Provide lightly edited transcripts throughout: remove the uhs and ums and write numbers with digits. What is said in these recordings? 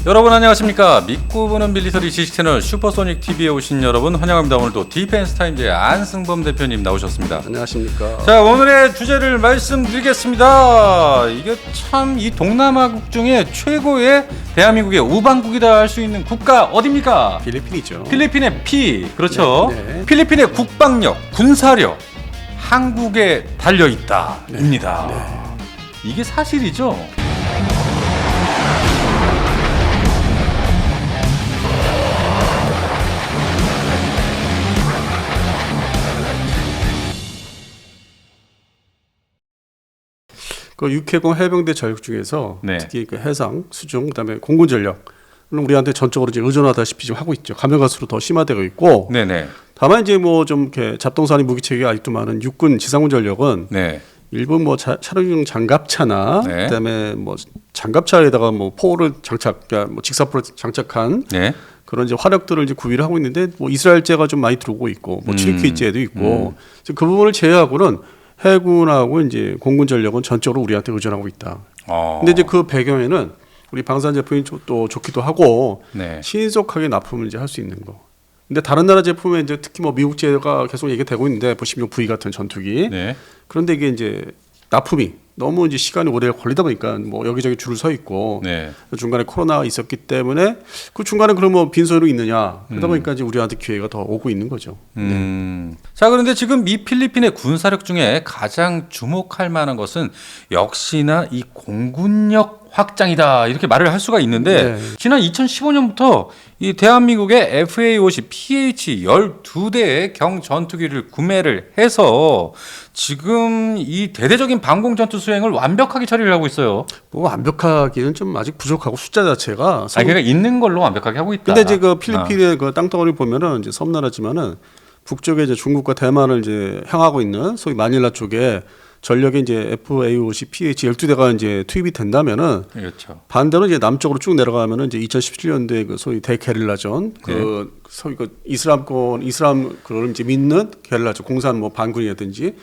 여러분 안녕하십니까? 믿고 보는 밀리터리 지식채널 슈퍼소닉 TV에 오신 여러분 환영합니다. 오늘도 디펜스 타임즈의 안승범 대표님 나오셨습니다. 안녕하십니까? 자, 오늘의 주제를 말씀드리겠습니다. 이게 참 이 동남아국 중에 최고의 대한민국의 우방국이다 할 수 있는 국가 어디입니까? 필리핀이죠. 필리핀의 그렇죠. 네. 필리핀의 국방력, 군사력 한국에 달려 있다입니다. 이게 사실이죠. 그 육해공 해병대 전력 중에서 네. 특히 그 해상, 수중, 그다음에 공군 전력 물론 우리한테 전적으로 이제 의존하다시피 지금 하고 있죠. 가면 갈수록 더 심화되고 있고. 네네. 다만 이제 뭐 좀 이렇게 잡동사니 무기 체계가 아직도 많은 육군 지상군 전력은 네. 일본 뭐 촬영용 장갑차나 네. 그다음에 뭐 장갑차에다가 뭐 포를 장착, 그러니까 뭐 직사포를 장착한 네. 그런 이제 화력들을 이제 구비를 하고 있는데 뭐 이스라엘제가 좀 많이 들어오고 있고 뭐 튀르키예제도 있고 그 부분을 제외하고는 해군하고 이제 공군 전력은 전적으로 우리한테 의존하고 있다. 근데 이제 그 배경에는 우리 방산 제품이 또 좋기도 하고 네. 신속하게 납품을 이제 할 수 있는 거. 근데 다른 나라 제품에 이제 특히 뭐 미국제가 계속 얘기되고 있는데 F-16V 같은 전투기. 네. 그런데 이게 이제 납품이 너무 이제 시간이 오래 걸리다 보니까 뭐 여기저기 줄을 서 있고 네. 중간에 코로나가 있었기 때문에 그 중간에 그럼 뭐 빈소로 있느냐 그러다 보니까 이제 우리한테 기회가 더 오고 있는 거죠. 자, 그런데 지금 이 필리핀의 군사력 중에 가장 주목할 만한 것은 역시나 이 공군력 확장이다 이렇게 말을 할 수가 있는데 지난 2015년부터 이 대한민국의 FA-50 PH 12대의 경전투기를 구매를 해서 지금 이 대대적인 방공 전투 수행을 완벽하게 처리를 하고 있어요. 뭐 완벽하기는 좀 아직 부족하고 숫자 자체가 그러니까 있는 걸로 완벽하게 하고 있다. 근데 이제 그 필리핀의 그 땅덩어리 보면은 이제 섬나라지만은 북쪽에 이제 중국과 대만을 이제 향하고 있는 소위 마닐라 쪽에 전력이 이제 FA-50 PH 12대가 이제 투입이 된다면은 그렇죠. 반대로 이제 남쪽으로 쭉 내려가면은 이제 2017년도에 그 소위 대게릴라전 그 소위 그 이슬람 그걸 이제 믿는 게릴라전 공산 뭐 반군이라든지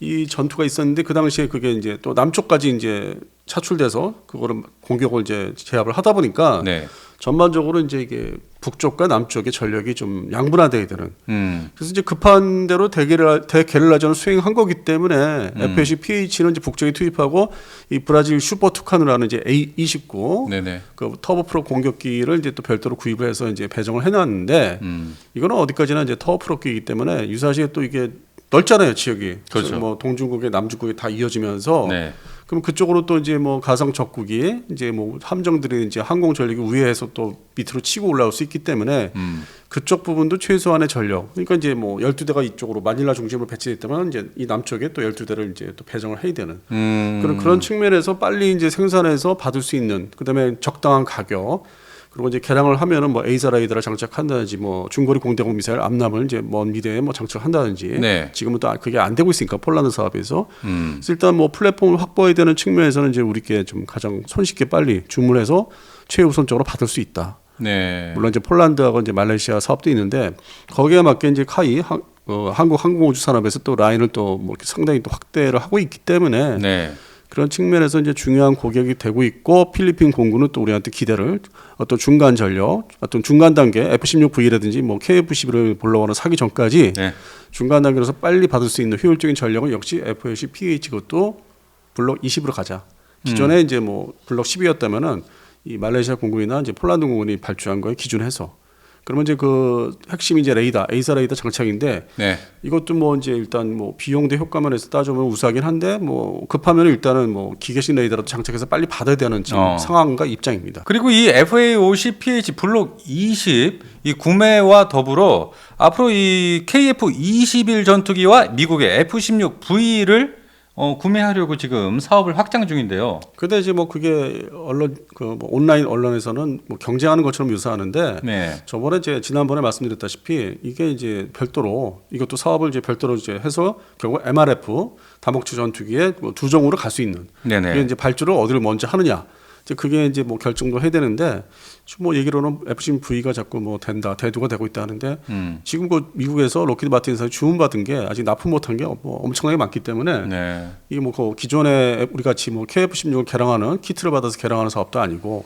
이 전투가 있었는데 그 당시에 그게 이제 또 남쪽까지 이제 차출돼서 그거를 공격을 이제 제압을 하다 보니까 네. 전반적으로 이제 이게 북쪽과 남쪽의 전력이 좀 양분화돼야 되는. 그래서 이제 급한 대로 대게릴라전을 수행한 거기 때문에 F-20 PH는 이제 북쪽에 투입하고 이 브라질 슈퍼 투카누라는 이제 A-29 네네. 그 터보 프로 공격기를 이제 또 별도로 구입을 해서 이제 배정을 해놨는데 이거는 어디까지나 이제 터보 프로기이기 때문에 유사시에 또 이게 넓잖아요 지역이. 그렇죠. 뭐 동중국에 남중국에 다 이어지면서. 네. 그럼 그쪽으로 또 이제 뭐 가상 적국이 이제 뭐 함정들이 이제 항공 전력이 우회해서 또 밑으로 치고 올라올 수 있기 때문에 그쪽 부분도 최소한의 전력. 그러니까 이제 뭐 12대가 이쪽으로 마닐라 중심으로 배치됐다면 이제 이 남쪽에 또 12대를 이제 또 배정을 해야 되는 그런 측면에서 빨리 이제 생산해서 받을 수 있는 그다음에 적당한 가격. 그리고 이제 개량을 하면은 뭐 에이사 라이더를 장착한다든지 뭐 중거리 공대공 미사일 암람을 이제 먼 미대에 뭐 장착한다든지 네. 지금은 또 그게 안 되고 있으니까 폴란드 사업에서 그래서 일단 뭐 플랫폼을 확보해야 되는 측면에서는 이제 우리께 좀 가장 손쉽게 빨리 주문해서 최우선적으로 받을 수 있다. 네. 물론 이제 폴란드하고 이제 말레이시아 사업도 있는데 거기에 맞게 이제 카이 한국 항공우주 산업에서 또 라인을 또 뭐 상당히 또 확대를 하고 있기 때문에. 네. 그런 측면에서 이제 중요한 고객이 되고 있고 필리핀 공군은 또 우리한테 기대를 어떤 중간 전력, 어떤 중간 단계 F-16V라든지 뭐 KF-11을 보려고 사기 전까지 네. 중간 단계로서 빨리 받을 수 있는 효율적인 전력은 역시 F-20 PH 그것도 블록 20으로 가자. 기존에 이제 뭐 블록 10이었다면은 이 말레이시아 공군이나 이제 폴란드 공군이 발주한 거에 기준해서 그러면 이제 그 핵심이 이제 레이더, 에이사 레이더 장착인데 네. 이것도 뭐 이제 일단 뭐 비용 대 효과만 해서 따져보면 우수하긴 한데 뭐 급하면 일단은 뭐 기계식 레이더라도 장착해서 빨리 받아야 되는 지금 상황과 입장입니다. 그리고 이 FA-50 PH 블록 20 이 구매와 더불어 앞으로 이 KF-21 전투기와 미국의 F-16V를 구매하려고 지금 사업을 확장 중인데요. 근데 이제 뭐 그게 언론 뭐 온라인 언론에서는 뭐 경쟁하는 것처럼 묘사하는데 네. 저번에 지난번에 말씀드렸다시피 이게 이제 별도로 이것도 사업을 이제 별도로 이제 해서 결국 MRF 다목적 전투기에 뭐 두 종으로 갈 수 있는. 네네. 이게 이제 발주를 어디를 먼저 하느냐. 이제 그게 이제 뭐 결정도 해야 되는데 지금 뭐 얘기로는 F-16V가 자꾸 뭐 된다 대두가 되고 있다 하는데 지금 그 미국에서 록히드 마틴에서 주문받은 게 아직 납품 못한 게 뭐 엄청나게 많기 때문에 이게 뭐 그 기존에 우리 같이 뭐 KF-16을 개량하는 키트를 받아서 개량하는 사업도 아니고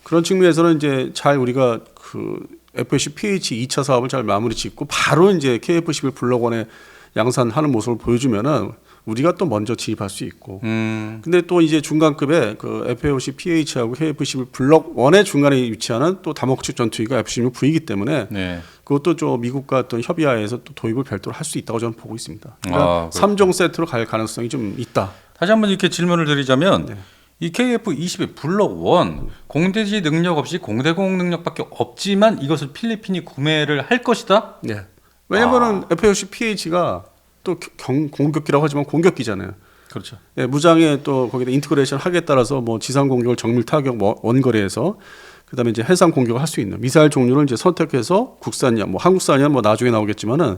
그런 측면에서는 이제 잘 우리가 그 F-15 PH 2차 사업을 잘 마무리 짓고 바로 이제 KF-11 블록 1에 양산하는 모습을 보여주면은 우리가 또 먼저 진입할 수 있고. 근데 또 이제 중간급의 그 F-50 PH하고 KF-11 블록 1의 중간에 위치하는 또 다목적 전투기가 F-16V이기 때문에 네. 그것도 좀 미국과 어떤 협의하에서 또 도입을 별도로 할 수 있다고 저는 보고 있습니다. 그러니까 3종 세트로 갈 가능성이 좀 있다. 다시 한번 이렇게 질문을 드리자면 네. 이 KF-21 블록 1 공대지 능력 없이 공대공 능력밖에 없지만 이것을 필리핀이 구매를 할 것이다. 네. 왜냐면은 F-50 PH가 또 공격기라고 하지만 공격기잖아요. 그렇죠. 예, 무장에 또 거기다 인티그레이션 하기에 따라서 뭐 지상 공격을 정밀 타격 원거리에서 그다음에 이제 해상 공격을 할 수 있는 미사일 종류를 이제 선택해서 국산이야, 뭐 한국산이야, 뭐 나중에 나오겠지만은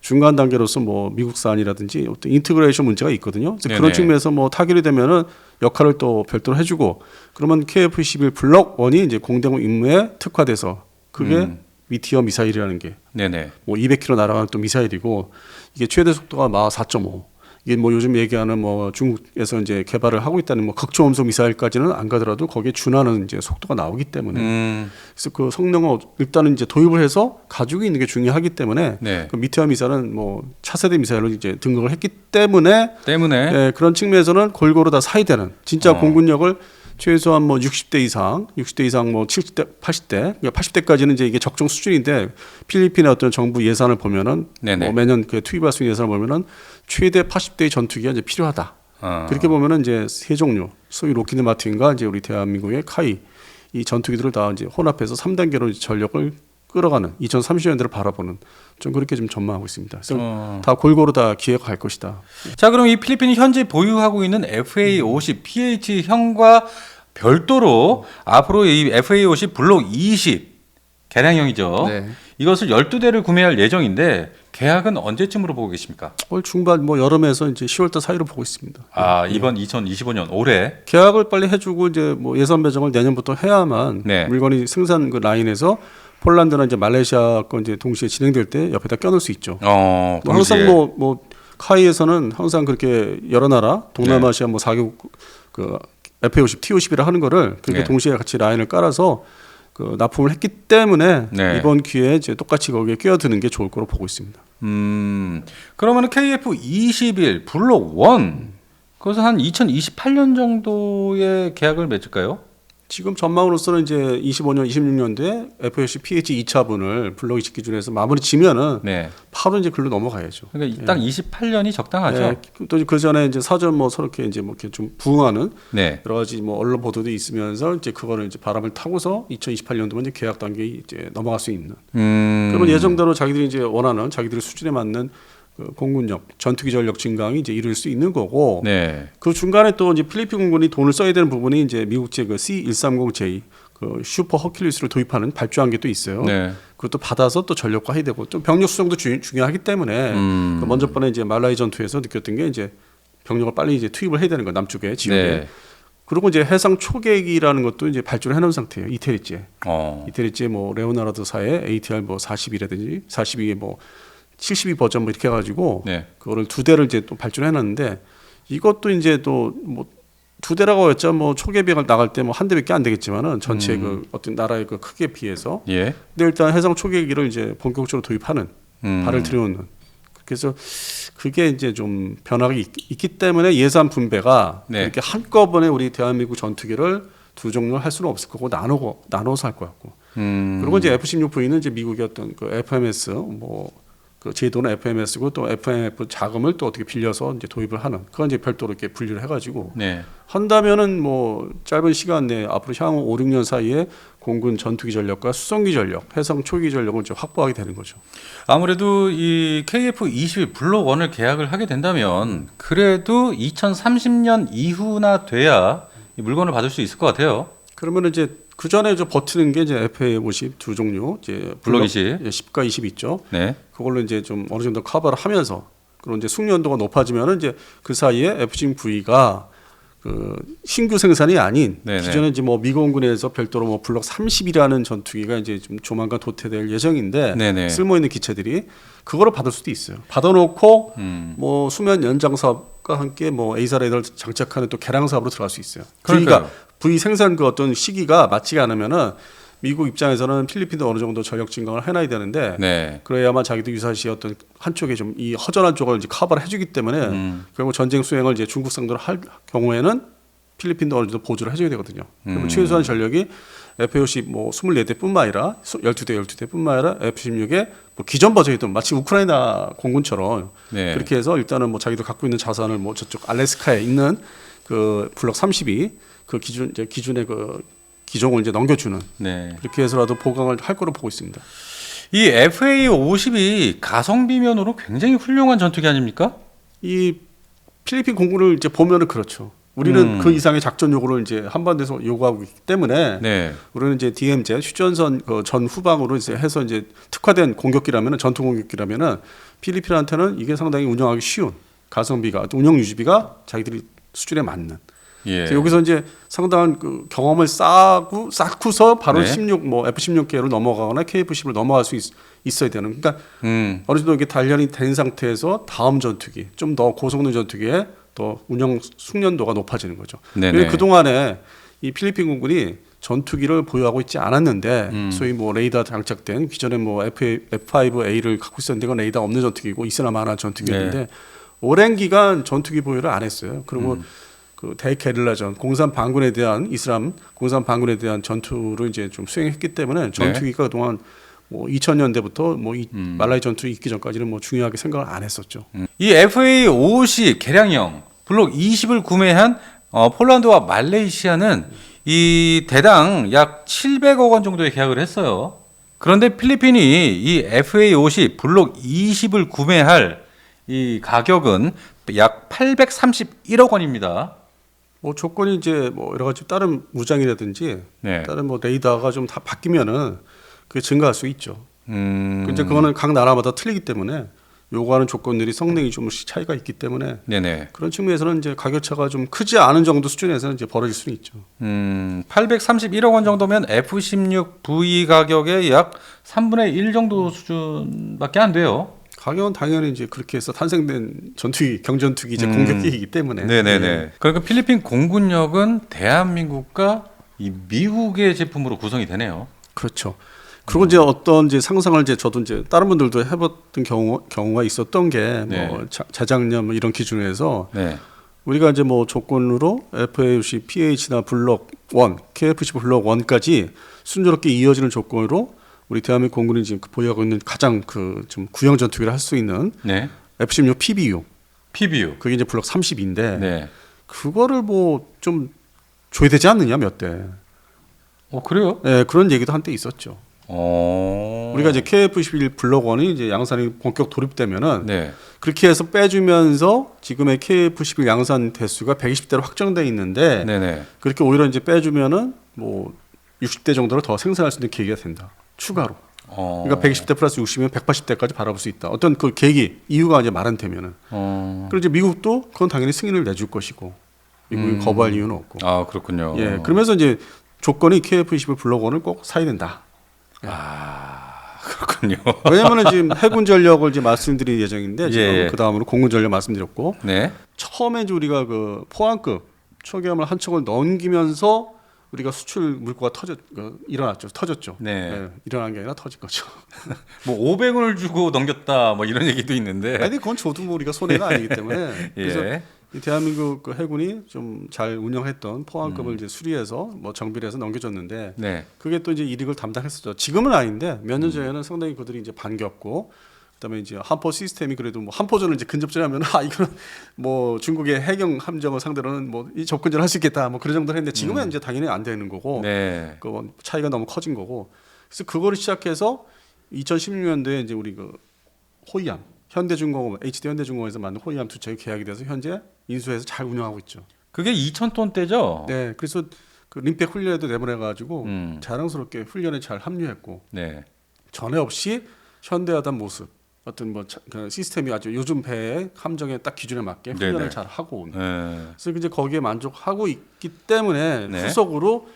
중간 단계로서 뭐 미국산이라든지 어떤 인티그레이션 문제가 있거든요. 그래서 그런 측면에서 뭐 타결이 되면은 역할을 또 별도로 해주고 그러면 KF-21 블록 1이 이제 공대공 임무에 특화돼서 그게 미티어 미사일이라는 게 네네. 뭐 200km 날아가는 또 미사일이고 이게 최대 속도가 마 4.5. 이게 뭐 요즘 얘기하는 뭐 중국에서 이제 개발을 하고 있다는 뭐 극초음속 미사일까지는 안 가더라도 거기에 준하는 이제 속도가 나오기 때문에 그래서 그 성능을 일단은 이제 도입을 해서 가지고 있는 게 중요하기 때문에 네. 그 미티어 미사일은 뭐 차세대 미사일로 이제 등극을 했기 때문에 예, 그런 측면에서는 골고루 다 사이되는 진짜 공군력을 최소한 뭐 60대 이상 뭐 70대, 80대, 그러니까 80대까지는 이제 이게 적정 수준인데 필리핀의 어떤 정부 예산을 보면은 뭐 매년 그 투입할 수 있는 예산을 보면은 최대 80대의 전투기가 이제 필요하다. 그렇게 보면은 이제 세 종류, 소위 로키드 마틴과 이제 우리 대한민국의 카이 이 전투기들을 다 이제 혼합해서 3단계로 전력을 끌어가는 2030년대를 바라보는 좀 그렇게 좀 전망하고 있습니다. 그래서 다 골고루 다 기회가 갈 것이다. 자, 그럼 이 필리핀이 현재 보유하고 있는 FA-50 PH형과 별도로 앞으로 이 FA-50 블록 20 개량형이죠. 네. 이것을 12대를 구매할 예정인데 계약은 언제쯤으로 보고 계십니까? 올 중반 뭐 여름에서 이제 10월달 사이로 보고 있습니다. 아, 이번 2025년 올해 계약을 빨리 해주고 이제 뭐 예산 배정을 내년부터 해야만 물건이 생산 그 라인에서 폴란드나 이제 말레이시아 거 이제 동시에 진행될 때 옆에다 껴놓을 수 있죠. 항상 뭐 카이에서는 항상 그렇게 여러 나라 동남아시아 뭐 4개국 그 FA-50, T-50이라 하는 거를 그렇게 동시에 같이 라인을 깔아서 그 납품을 했기 때문에 이번 기회에 이제 똑같이 거기에 끼어드는 게 좋을 거로 보고 있습니다. 그러면 KF-21 블록 1 그것은 한 2028년 정도의 계약을 맺을까요? 지금 전망으로서는 이제 25년, 26년도에 FA-50 PH 2차분을 블록 20 기준에서 마무리 지면은 바로 이제 글로 넘어가야죠. 그러니까 딱 28년이 적당하죠. 또 그 전에 이제 사전 뭐 서로 이렇게 이제 뭐 이렇게 좀 부응하는 여러 가지 뭐 언론 보도도 있으면서 이제 그거를 이제 바람을 타고서 2028년도면 이제 계약 단계에 이제 넘어갈 수 있는. 그러면 예정대로 자기들이 이제 원하는 자기들 수준에 맞는 그 공군력, 전투기 전력 증강이 이제 이룰 수 있는 거고, 그 중간에 또 이제 필리핀 공군이 돈을 써야 되는 부분이 이제 미국제 그 C-130J 그 슈퍼 허큘리스를 도입하는 발주한 게 또 있어요. 그것도 받아서 또 전력화해야 되고 또 병력 수정도 중요하기 때문에 그 먼저 번에 이제 말라이 전투에서 느꼈던 게 이제 병력을 빨리 이제 투입을 해야 되는 거 남쪽에 지역에. 그리고 이제 해상 초계기라는 것도 이제 발주를 해놓은 상태예요. 이태리제. 이태리제 뭐 레오나르도사의 ATR 뭐 41이라든지 42에 뭐 72 버전 뭐 이렇게 해가지고 그거를 2대를 이제 또 발주를 해놨는데 이것도 이제 또 뭐 2대라고 했죠. 뭐 초계비가 나갈 때 뭐 한 대밖에 안 되겠지만은 전체 그 어떤 나라의 그 크기에 비해서. 근데 일단 해상 초계기를 이제 본격적으로 도입하는 발을 들여놓는. 그래서 그게 이제 좀 변화가 있기 때문에 예산 분배가 이렇게 한꺼번에 우리 대한민국 전투기를 두 종류를 할 수는 없을 거고 나눠서 할 것 같고. 그리고 이제 F-16V는 이제 미국의 어떤 그 FMS 뭐 그 제도는 FMS고 또 FMF 자금을 또 어떻게 빌려서 이제 도입을 하는 그건 이제 별도로 이렇게 분류를 해가지고 한다면은 뭐 짧은 시간 내에 앞으로 향후 5, 6년 사이에 공군 전투기 전력과 수송기 전력, 해상 초기 전력을 이제 확보하게 되는 거죠. 아무래도 이 KF-21 블록 1을 계약을 하게 된다면 그래도 2030년 이후나 돼야 이 물건을 받을 수 있을 것 같아요. 그러면 이제 그 전에 저 버티는 게 이제 FA-50 두 종류, 이제 블록 20, 10과 20 있죠. 그걸로 이제 좀 어느 정도 커버를 하면서 그리고 이제 숙련도가 높아지면은 이제 그 사이에 F-15V가 그 신규 생산이 아닌 기존에 이제 뭐 미공군에서 별도로 뭐 블록 30이라는 전투기가 이제 좀 조만간 도태될 예정인데 쓸모 있는 기체들이 그거를 받을 수도 있어요. 받아놓고 뭐 수면 연장 사업과 함께 뭐 A사 레이더를 장착하는 또 개량 사업으로 들어갈 수 있어요. 그러니까 부위 생산 그 어떤 시기가 맞지가 않으면은 미국 입장에서는 필리핀도 어느 정도 전력 증강을 해놔야 되는데 네. 그래야만 자기도 유사시 어떤 한쪽에 좀 이 허전한 쪽을 이제 커버를 해주기 때문에 결국 전쟁 수행을 이제 중국 상대로 할 경우에는 필리핀도 어느 정도 보조를 해줘야 되거든요. 그러면 최소한 전력이 F-50 뭐 24대뿐만 아니라 12대뿐만 아니라 F-16의 뭐 기존 버전이든 마치 우크라이나 공군처럼 네. 그렇게 해서 일단은 뭐 자기도 갖고 있는 자산을 뭐 저쪽 알래스카에 있는 그 블록 30이 그 기준의 그 기종을 이제 넘겨주는 네. 그렇게 해서라도 보강을 할 거로 보고 있습니다. 이 FA-50이 가성비면으로 굉장히 훌륭한 전투기 아닙니까? 이 필리핀 공군을 이제 보면은 그렇죠. 우리는 그 이상의 작전 요구를 이제 한반도에서 요구하고 있기 때문에 네. 우리는 이제 DMZ 휴전선 그 전 후방으로 이제 해서 이제 특화된 공격기라면은 전투 공격기라면은 필리핀한테는 이게 상당히 운영하기 쉬운 가성비가 운영 유지비가 자기들이 수준에 맞는. 예. 그래서 여기서 이제 상당한 그 경험을 쌓고서 바로 네. 16 뭐 F-16계로 넘어가거나 KF-10을 넘어갈 수 있어야 되는. 그러니까 어느 정도 이게 단련이 된 상태에서 다음 전투기 좀 더 고성능 전투기에 더 운영 숙련도가 높아지는 거죠. 네네. 그 동안에 이 필리핀 공군이 전투기를 보유하고 있지 않았는데 소위 뭐 레이더 장착된 기존에 뭐 F5A를 갖고 있었는데 그건 레이더 없는 전투기고 있으나 마나 전투기였는데 네. 오랜 기간 전투기 보유를 안 했어요. 그리고 그 대게릴라전 공산 반군에 대한 이슬람 공산 반군에 대한 전투를 이제 좀 수행했기 때문에 전투기가 그동안 뭐 2000년대부터 뭐 말라이 전투 있기 전까지는 뭐 중요하게 생각을 안 했었죠. 이 FA-50 개량형 블록 20을 구매한 폴란드와 말레이시아는 이 대당 약 700억 원 정도의 계약을 했어요. 그런데 필리핀이 이 FA-50 블록 20을 구매할 이 가격은 약 831억 원입니다. 뭐 조건이 이제 뭐 여러 가지 다른 무장이라든지 네. 다른 뭐 레이더가 좀 다 바뀌면은 그게 증가할 수 있죠. 이제 음. 그거는 각 나라마다 틀리기 때문에 요구하는 조건들이 성능이 좀씩 차이가 있기 때문에 네네. 그런 측면에서는 이제 가격 차가 좀 크지 않은 정도 수준에서는 이제 벌어질 수는 있죠. 831억 원 정도면 F-16V 가격의 약 3분의 1 정도 수준밖에 안 돼요. 가격은 당연히 이제 그렇게 해서 탄생된 전투기, 경전투기 이제 공격기이기 때문에. 네네네. 예. 그러니까 필리핀 공군력은 대한민국과 이 미국의 제품으로 구성이 되네요. 그렇죠. 그리고 이제 어떤 이제 상상을 이제 저도 이제 다른 분들도 해봤던 경우가 있었던 게 네. 뭐 자장년 뭐 이런 기준에서 네. 우리가 이제 뭐 조건으로 FA-50, PH나 블록 1, KF-10 블록 1까지 순조롭게 이어지는 조건으로 우리 대한민국 공군이 지금 보유하고 있는 가장 그 좀 구형 전투기를 할 수 있는 네. F-16 PBU PBU. 그게 이제 블록 30인데 네. 그거를 뭐 좀 줘야 되지 않느냐 몇 대. 그래요? 예, 그런 얘기도 한때 있었죠. 어. 우리가 이제 KF-11 블록 1이 이제 양산이 본격 도입되면은 네. 그렇게 해서 빼주면서 지금의 KF-11 양산 대수가 120대로 확정돼 있는데 네네. 그렇게 오히려 이제 빼주면은 뭐 60대 정도를 더 생산할 수 있는 계기가 된다. 추가로. 그러니까 120대 플러스 60이면 180대까지 바라볼 수 있다. 어떤 그 계기 이유가 이제 마련되면은. 그리고 이제 미국도 그건 당연히 승인을 내줄 것이고 미국이 거부할 이유는 없고. 아 그렇군요. 예, 그러면서 이제 조건이 KF-21 블록 1을 꼭 사야 된다. 그렇군요. 왜냐면은 지금 해군 전력을 이제 말씀드릴 예정인데 지금 예. 그 다음으로 공군 전력 말씀드렸고 네. 처음에 이제 우리가 그 포항급 초기화물 한 척을 넘기면서 우리가 수출 물꼬가 터졌죠. 네. 예, 일어난 게 아니라 터진 거죠. 뭐 500원을 주고 넘겼다 뭐 이런 얘기도 있는데. 아니 그건 저도 뭐 우리가 손해가 아니기 때문에 그래서 예. 이 대한민국 그 해군이 좀 잘 운영했던 포항급을 이제 수리해서 뭐 정비를 해서 넘겨줬는데 네. 그게 또 이제 이익을 담당했었죠. 지금은 아닌데 몇 년 전에는 상당히 그들이 이제 반겼고 그다음에 이제 함포 시스템이 그래도 뭐 함포전을 이제 근접전하면 이거는 뭐 중국의 해경 함정을 상대로는 뭐 이 접근전 할 수 있겠다 뭐 그런 정도를 했는데 지금은 이제 당연히 안 되는 거고 네. 그 차이가 너무 커진 거고 그래서 그거를 시작해서 2016년도에 이제 우리 그 호위함 현대중공업 HD 현대중공업에서 만든 호위함 두 척이 계약이 돼서 현재 인수해서 잘 운영하고 있죠. 그게 2,000톤대죠? 네, 그래서 그 림팩 훈련에도 내보내가지고 자랑스럽게 훈련에 잘 합류했고 네. 전에 없이 현대하던 모습 어떤 뭐 그 시스템이 아주 요즘 배의 함정에 딱 기준에 맞게 훈련을 네네. 잘 하고 오는. 네. 그래서 이제 거기에 만족하고 있기 때문에 네. 후속으로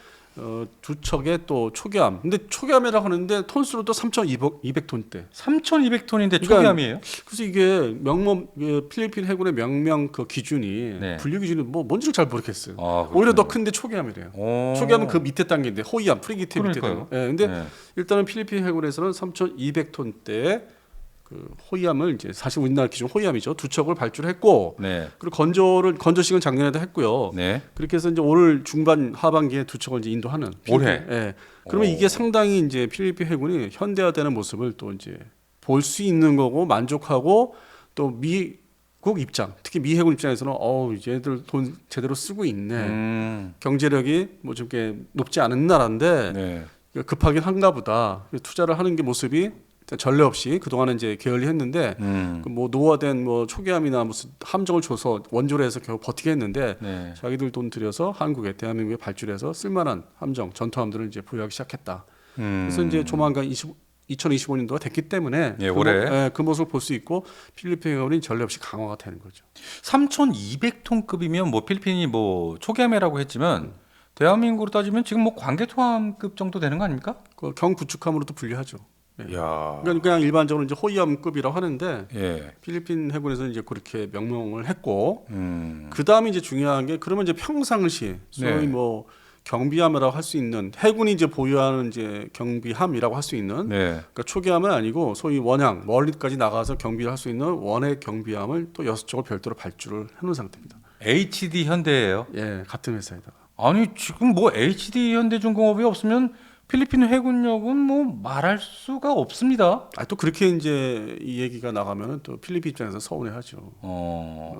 두 척의 또 초기함. 근데 초기함이라고 하는데 톤수로 또 3,200톤대. 3,200톤인데 그러니까 초기함이에요? 그래서 이게 명문 필리핀 해군의 명명 그 기준이 네. 분류 기준이 뭐 뭔지를 잘 모르겠어요. 아, 오히려 더 큰데 초기함이래요. 오. 초기함은 그 밑에 단계인데 호위함, 프리기트 밑에 그러니까요. 단계. 예, 근데 네. 일단은 필리핀 해군에서는 3,200톤대 그 호위함을 이제 사실 우리나라 기준 호위함이죠. 두 척을 발주했고 네. 그리고 건조식은 작년에도 했고요. 네. 그렇게 해서 이제 올 중반 하반기에 두 척을 이제 인도하는 올해? 예. 그러면 이게 상당히 이제 필리핀 해군이 현대화되는 모습을 또 이제 볼 수 있는 거고 만족하고 또 미국 입장, 특히 미 해군 입장에서는 얘들 돈 제대로 쓰고 있네. 경제력이 뭐 좀 이렇게 높지 않은 나라인데 네. 급하긴 한가 보다. 투자를 하는 게 모습이 전례 없이 그동안은 이제 게을리했는데 그뭐 노화된 뭐 초기함이나 무슨 함정을 줘서 원조로 해서 겨우 버티게 했는데 네. 자기들 돈 들여서 한국에 대한민국에 발주해서 쓸만한 함정 전투함들을 이제 보유하기 시작했다. 그래서 이제 조만간 2025년도가 됐기 때문에 예, 올해 그 모습을 볼 수 있고 필리핀 해군이 전례 없이 강화가 되는 거죠. 3,200톤급이면 뭐 필리핀이 뭐 초기함이라고 했지만 대한민국으로 따지면 지금 뭐 광개토함급 정도 되는 거 아닙니까? 그 경구축함으로도 분류하죠. 야. 그러니까 그냥 일반적으로 이제 호위함급이라고 하는데 예. 필리핀 해군에서는 이제 그렇게 명명을 했고 그 다음에 이제 중요한 게 그러면 이제 평상시 소위 네. 뭐 경비함이라고 할 수 있는 해군이 이제 보유하는 이제 경비함이라고 할 수 있는 네. 그러니까 초기함은 아니고 소위 원양 멀리까지 나가서 경비를 할 수 있는 원해 경비함을 또 6척을 별도로 발주를 해놓은 상태입니다. HD 현대예요. 예, 같은 회사에다가. 아니 지금 뭐 HD 현대중공업이 없으면 필리핀 해군력은 뭐 말할 수가 없습니다. 또 그렇게 이제 이 얘기가 나가면은 또 필리핀 입장에서 서운해하죠.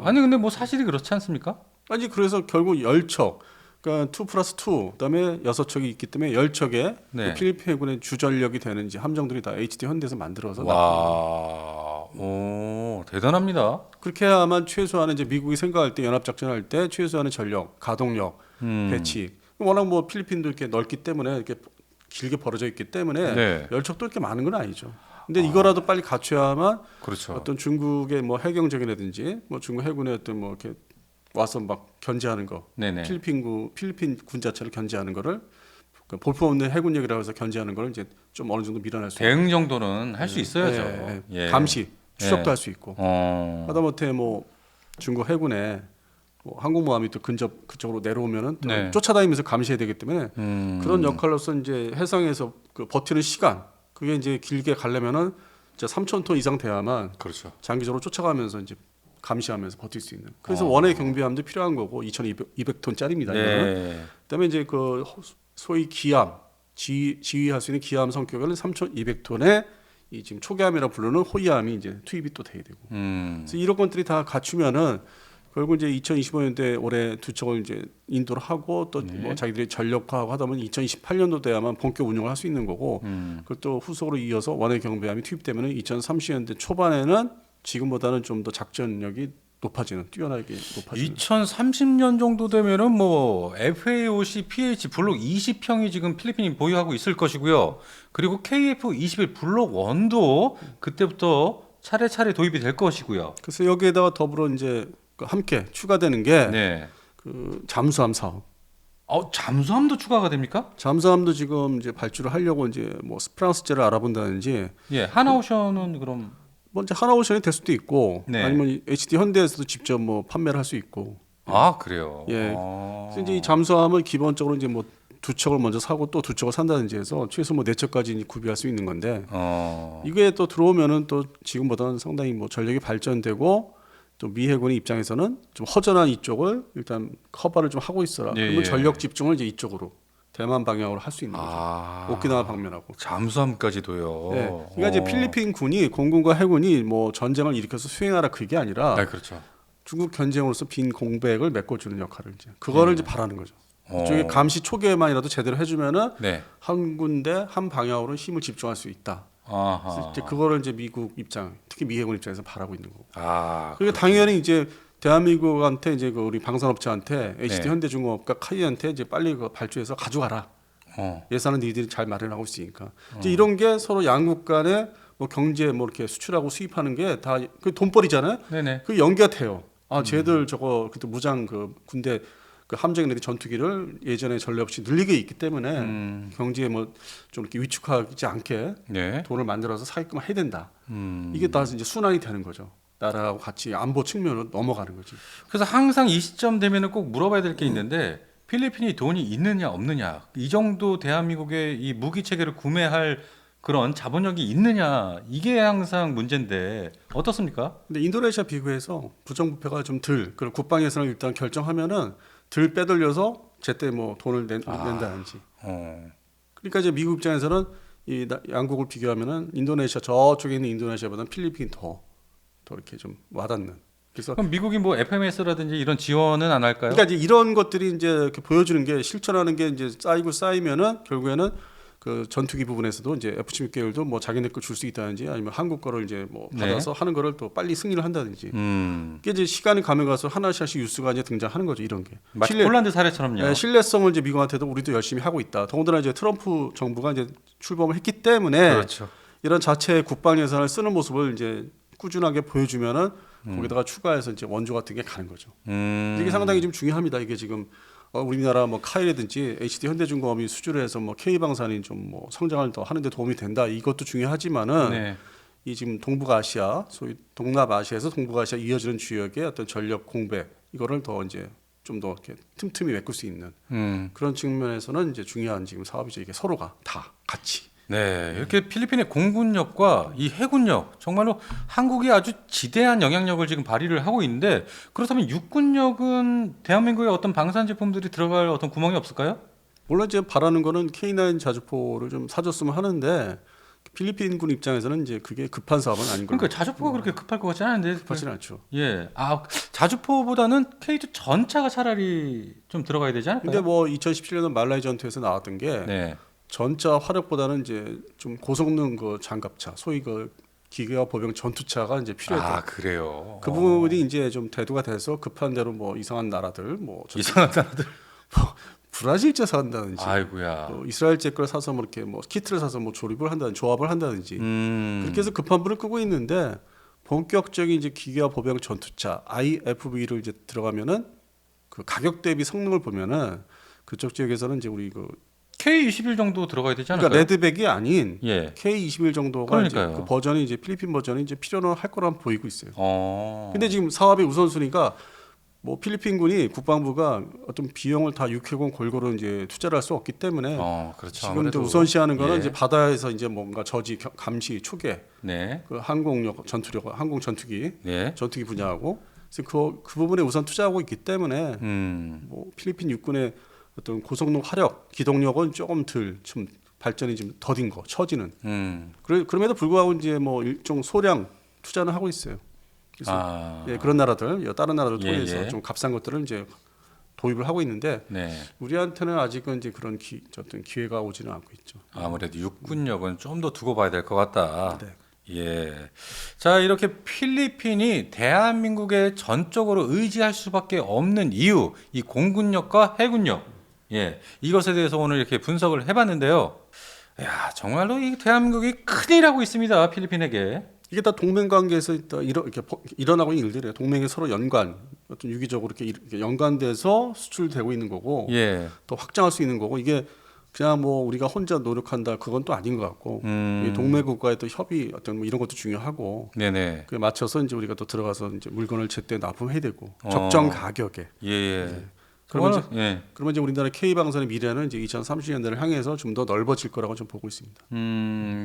아니 근데 뭐 사실이 그렇지 않습니까? 아니 그래서 결국 10척 그러니까 2+2 그다음에 6척이 있기 때문에 10척의 네. 필리핀 해군의 주전력이 되는 이제 함정들이 다 HD 현대에서 만들어서 와, 오 대단합니다. 그렇게 해야만 최소한의 이제 미국이 생각할 때 연합작전할 때 최소한의 전력, 가동력, 배치 워낙 뭐 필리핀도 이렇게 넓기 때문에 이렇게 길게 벌어져 있기 때문에 네. 10척도 이렇게 많은 건 아니죠. 근데 이거라도 빨리 갖춰야만 그렇죠. 어떤 중국의 뭐 해경적이라든지 뭐 중국 해군의 어떤 뭐 이렇게 와서 막 견제하는 거, 네네. 필리핀 군 자체를 견제하는 거를 볼품없는 해군력이라고 해서 견제하는 거를 이제 좀 어느 정도 밀어낼 수 대응 정도는 할 수 있어야죠. 예. 감시, 추적도 예. 할 수 있고. 하다못해 뭐 중국 해군에 뭐 항공모함이 또 근접 그쪽으로 내려오면은 또 네. 쫓아다니면서 감시해야 되기 때문에 그런 역할로서 이제 해상에서 그 버티는 시간 그게 이제 길게 가려면은 이제 3,000톤 이상 돼야만 그렇죠. 장기적으로 쫓아가면서 이제 감시하면서 버틸 수 있는. 그래서 원해 경비함도 필요한 거고 2,200톤짜리입니다. 네. 그다음에 이제 그 소위 기함 지휘할 수 있는 기함 성격은 3,200톤의 이 지금 초기함이라 부르는 호위함이 이제 투입이 또 돼야 되고. 그래서 이런 것들이 다 갖추면은 결국 이제 2025년도에 올해 두 척을 이제 인도를 하고 또 뭐 자기들이 전력화하고 하다 보면 2028년도 돼야만 본격 운영을 할 수 있는 거고. 그것도 후속으로 이어서 원해 경비함이 투입되면은 2030년대 초반에는 지금보다는 좀 더 작전력이 높아지는 뛰어나게 높아지는. 2030년 정도 되면은 뭐 FAOC PH 블록 20형이 지금 필리핀이 보유하고 있을 것이고요. 그리고 KF-21 블록 1도 그때부터 차례차례 도입이 될 것이고요. 그래서 여기에다가 더불어 이제 함께 추가되는 게 네. 그 잠수함 사업. 잠수함도 추가가 됩니까? 잠수함도 지금 이제 발주를 하려고 이제 뭐 프랑스제를 알아본다든지. 예, 하나오션은 그럼 뭐 이제 하나오션이 될 수도 있고 네. 아니면 HD 현대에서도 직접 뭐 판매를 할 수 있고. 그래요. 예. 그래서 이제 이 잠수함은 기본적으로 이제 뭐 두 척을 먼저 사고 또 두 척을 산다든지 해서 최소 뭐 네 척까지 구비할 수 있는 건데 이게 또 들어오면은 또 지금보다는 상당히 뭐 전력이 발전되고 또 미 해군의 입장에서는 좀 허전한 이쪽을 일단 커버를 좀 하고 있어라. 예, 그러면 예. 전력 집중을 이제 이쪽으로 대만 방향으로 할 수 있는 거죠. 오키나와 방면하고. 잠수함까지도요. 네. 그러니까 이제 필리핀 군이 공군과 해군이 뭐 전쟁을 일으켜서 수행하라 그게 아니라 그렇죠. 중국 견제용으로서 빈 공백을 메꿔주는 역할을 이제 그거를 이제 바라는 거죠. 이쪽에 감시 초기에만이라도 제대로 해주면은 네. 한 군데 한 방향으로 힘을 집중할 수 있다. 그래서 이제 그거를 이제 미국 입장, 특히 미 해군 입장에서 바라고 있는 거고. 그러니까 당연히 이제 대한민국한테 이제 그 우리 방산업체한테 HD 네. 현대중공업과 카이한테 이제 빨리 그 발주해서 가져가라. 예산은 니들이 잘 마련하고 있으니까. 이제 이런 게 서로 양국 간에 뭐 경제 뭐 이렇게 수출하고 수입하는 게 다 그 돈벌이잖아요. 네네. 그 연계가 돼요. 쟤들 저거 그때 무장 그 군대 그 함정 내지 전투기를 예전에 전례 없이 늘리게 있기 때문에 경제에 뭐 좀 이렇게 위축하지 않게 네. 돈을 만들어서 사게끔 해야 된다. 이게 다 이제 순환이 되는 거죠. 나라하고 같이 안보 측면으로 넘어가는 거지. 그래서 항상 이 시점 되면은 꼭 물어봐야 될 게 있는데 필리핀이 돈이 있느냐 없느냐 이 정도 대한민국의 이 무기 체계를 구매할 그런 자본력이 있느냐 이게 항상 문제인데 어떻습니까? 근데 인도네시아 비교해서 부정부패가 좀 덜, 그리고 국방 예산을 일단 결정하면은 덜 빼돌려서 제때 뭐 돈을 낸다든지. 그러니까 이제 미국 입장에서는 양국을 비교하면은 인도네시아 저쪽에 있는 인도네시아보다는 필리핀이 더 이렇게 좀 와닿는. 그래서 그럼 미국이 뭐 FMS라든지 이런 지원은 안 할까요? 그러니까 이제 이런 것들이 이제 이렇게 보여주는 게 실천하는 게 이제 쌓이면은 결국에는 그 전투기 부분에서도 이제 F-16 계열도 뭐 자기네 거 줄 수 있다든지 아니면 한국 거를 이제 뭐 받아서 하는 거를 또 빨리 승인을 한다든지. 이게 이제 시간이 가면 가서 하나씩 뉴스가 이제 등장하는 거죠, 이런 게. 마치 폴란드 사례처럼요. 네, 신뢰성을 이제 미국한테도 우리도 열심히 하고 있다. 더군다나 이제 트럼프 정부가 이제 출범을 했기 때문에 그렇죠. 이런 자체 국방 예산을 쓰는 모습을 이제 꾸준하게 보여주면은 거기다가 추가해서 이제 원조 같은 게 가는 거죠. 이게 상당히 좀 중요합니다. 이게 지금 우리나라 뭐 카이라든지 HD 현대중공업이 수주를 해서 뭐 K 방산이 좀 뭐 성장을 더 하는데 도움이 된다. 이것도 중요하지만은 네. 이 지금 동북아시아, 소위 동남아시아에서 동북아시아 이어지는 지역의 어떤 전력 공백 이거를 더 이제 좀 더 이렇게 틈틈이 메꿀 수 있는 그런 측면에서는 이제 중요한 지금 사업이죠. 이게 서로가 다 같이. 네, 이렇게 필리핀의 공군력과 이 해군력 정말로 한국이 아주 지대한 영향력을 지금 발휘를 하고 있는데 그렇다면 육군력은 대한민국의 어떤 방산 제품들이 들어갈 어떤 구멍이 없을까요? 물론 이제 바라는 거는 K9 자주포를 좀 사줬으면 하는데 필리핀군 입장에서는 이제 그게 급한 사업은 아닌 거예요. 그러니까 자주포가 그렇게 급할 것 같지 않은데. 급하지는 않죠. 예, 자주포보다는 K2 전차가 차라리 좀 들어가야 되지 않을까요? 근데 뭐 2017년 말라이 전투에서 나왔던 게 네. 전차 화력보다는 이제 좀 고성능 그 장갑차, 소위 그 기계화 보병 전투차가 이제 필요했다. 아, 그래요. 그 부분이 이제 좀 대두가 돼서 급한 대로 뭐 이상한 나라들, 뭐 이상한 나라들. 브라질제 산다든지, 아이고야. 이스라엘제 걸 사서 뭐 이렇게 뭐 키트를 사서 뭐 조립을 한다든지, 조합을 한다든지 그렇게 해서 급한 불을 끄고 있는데 본격적인 이제 기계화 보병 전투차 IFV를 이제 들어가면은 그 가격 대비 성능을 보면은 그쪽 지역에서는 이제 우리 그 K21 정도 들어가야 되지 않을까요? 그러니까 레드백이 아닌 예. K21 정도가 이제 그러니까요. 그 버전이 이제 필리핀 버전이 이제 필요는 할 거란 보이고 있어요. 근데 지금 사업의 우선순위가 뭐 필리핀군이 국방부가 어떤 비용을 다 육해공 골고루 이제 투자를 할 수 없기 때문에 그렇죠. 지금 아무래도. 우선시하는 거는 예. 이제 바다에서 이제 뭔가 저지 감시 초계 네. 그 항공력 전투력 항공 전투기 네. 전투기 분야하고 그래서 그 부분에 우선 투자하고 있기 때문에 뭐 필리핀 육군의 어떤 고성능 화력 기동력은 조금 좀 발전이 좀 더딘 거 처지는 그럼에도 불구하고 이제 뭐 일종 소량 투자는 하고 있어요. 그래서 예, 그런 나라들 다른 나라를 통해서 예. 좀 값싼 것들을 이제 도입을 하고 있는데 네. 우리한테는 아직은 이제 그런 어떤 기회가 오지는 않고 있죠. 아무래도 육군력은 좀 더 두고 봐야 될 것 같다. 네. 예. 자, 이렇게 필리핀이 대한민국에 전적으로 의지할 수밖에 없는 이유, 이 공군력과 해군력. 예. 이것에 대해서 오늘 이렇게 분석을 해봤는데요. 야, 정말로 이 대한민국이 큰일 하고 있습니다. 필리핀에게. 이게 다 동맹 관계에서 이렇게 일어나고 있는 일들이에요. 동맹이 서로 어떤 유기적으로 이렇게 연관돼서 수출되고 있는 거고, 예. 또 확장할 수 있는 거고, 이게 그냥 뭐 우리가 혼자 노력한다 그건 또 아닌 것 같고, 이 동맹 국가의 또 협의 어떤 뭐 이런 것도 중요하고, 네네. 그에 맞춰서 이제 우리가 또 들어가서 이제 물건을 제때 납품해야 되고, 적정 가격에. 예. 그러면 예. 그러면 이제 우리나라 K 방산의 미래는 이제 2030년대를 향해서 좀 더 넓어질 거라고 좀 보고 있습니다.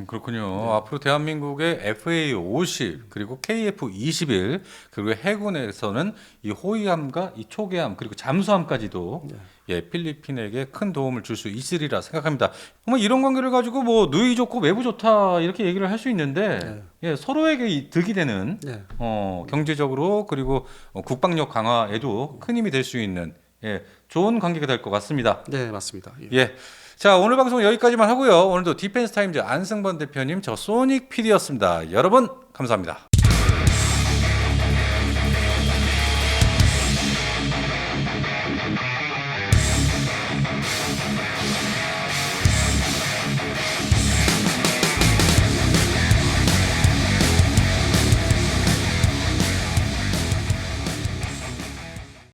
그렇군요. 앞으로 대한민국의 FA50 그리고 KF21 그리고 해군에서는 이 호위함과 이 초계함 그리고 잠수함까지도 예, 필리핀에게 큰 도움을 줄 수 있으리라 생각합니다. 정말 이런 관계를 가지고 뭐 누이 좋고 외부 좋다 이렇게 얘기를 할 수 있는데 예, 서로에게 득이 되는 경제적으로 그리고 국방력 강화에도 큰 힘이 될 수 있는 예, 좋은 관계가 될 것 같습니다. 네, 맞습니다. 예. 예. 자, 오늘 방송 여기까지만 하고요. 오늘도 디펜스 타임즈 안승범 대표님, 저 소닉 PD였습니다. 여러분, 감사합니다.